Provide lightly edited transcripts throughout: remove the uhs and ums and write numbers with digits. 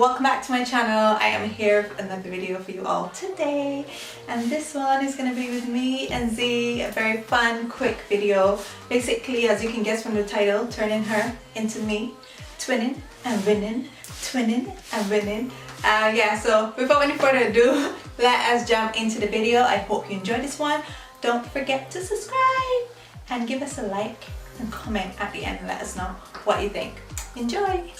welcome back to my channel. I am here with another video for you all today, and this one is going to be with me and Z. A very fun, quick video. Basically, as you can guess from the title, turning her into me, twinning and winning, twinning and winning. So without any further ado, let us jump into the video. I hope you enjoyed this one. Don't forget to subscribe and give us a like and comment at the end and let us know what you think. Enjoy!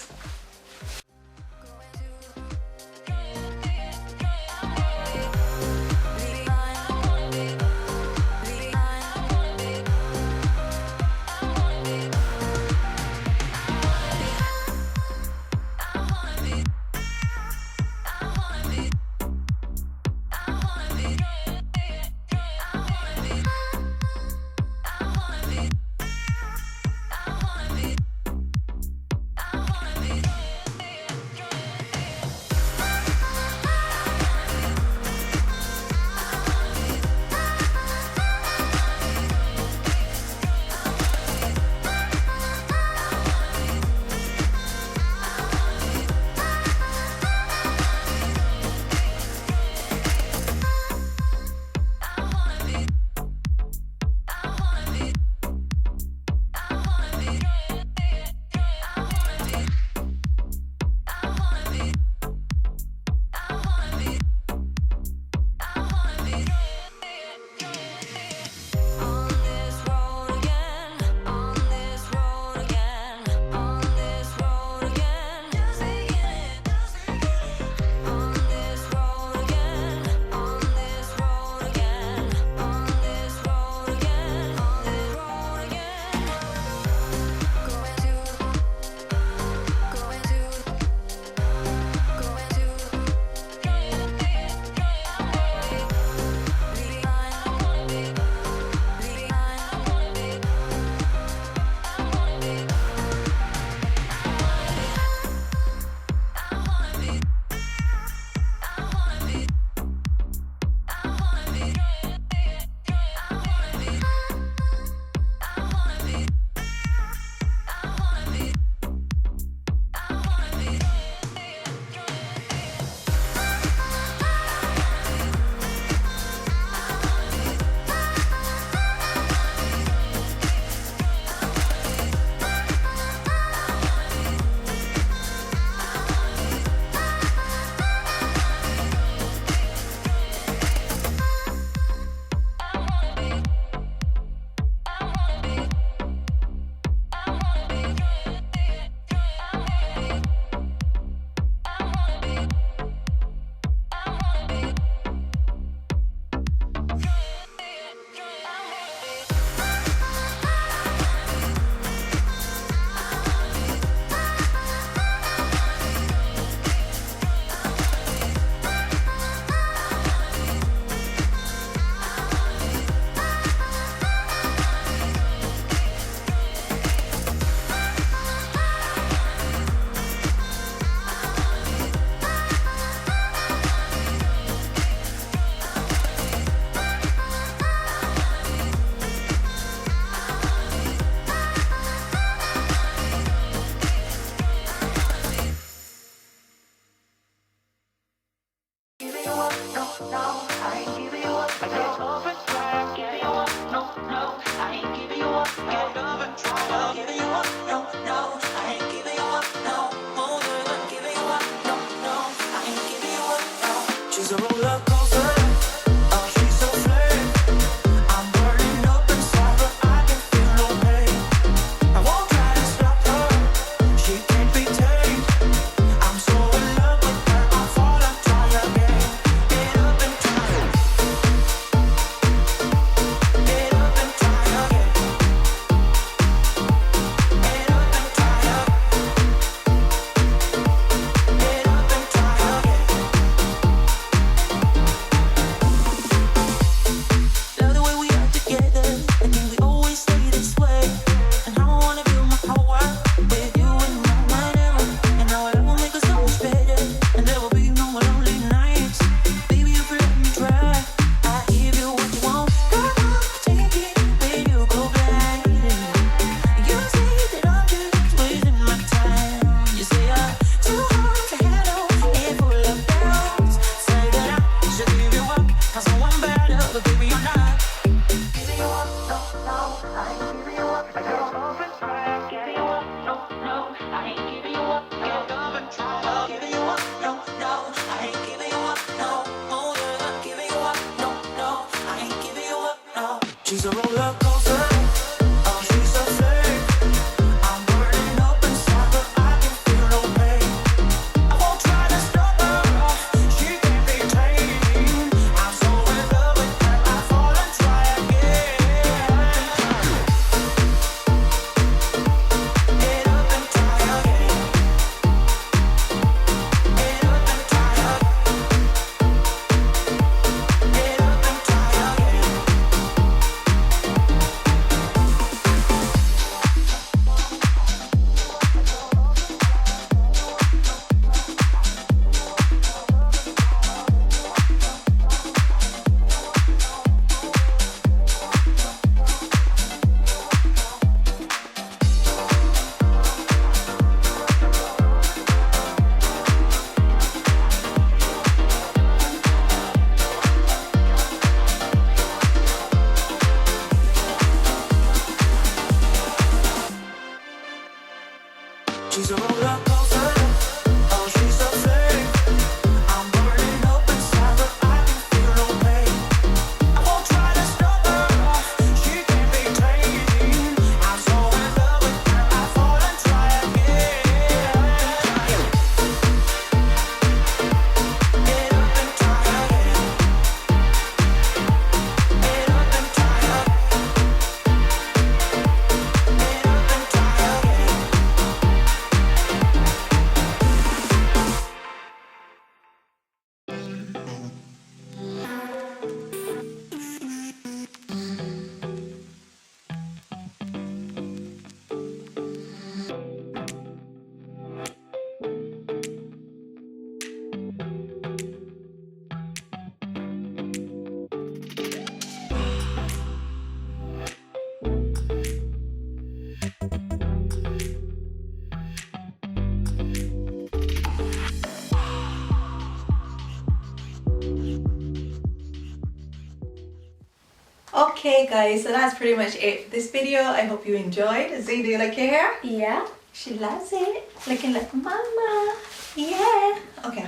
Okay guys, so that's pretty much it for this video. I hope you enjoyed. Z, do you like your hair? Yeah. She loves it. Looking like mama. Yeah. Okay.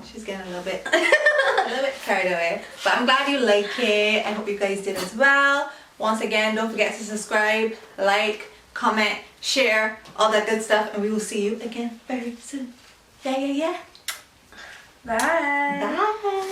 She's getting a little bit carried away. But I'm glad you like it. I hope you guys did as well. Once again, don't forget to subscribe, like, comment, share, all that good stuff. And we will see you again very soon. Yeah. Bye. Bye.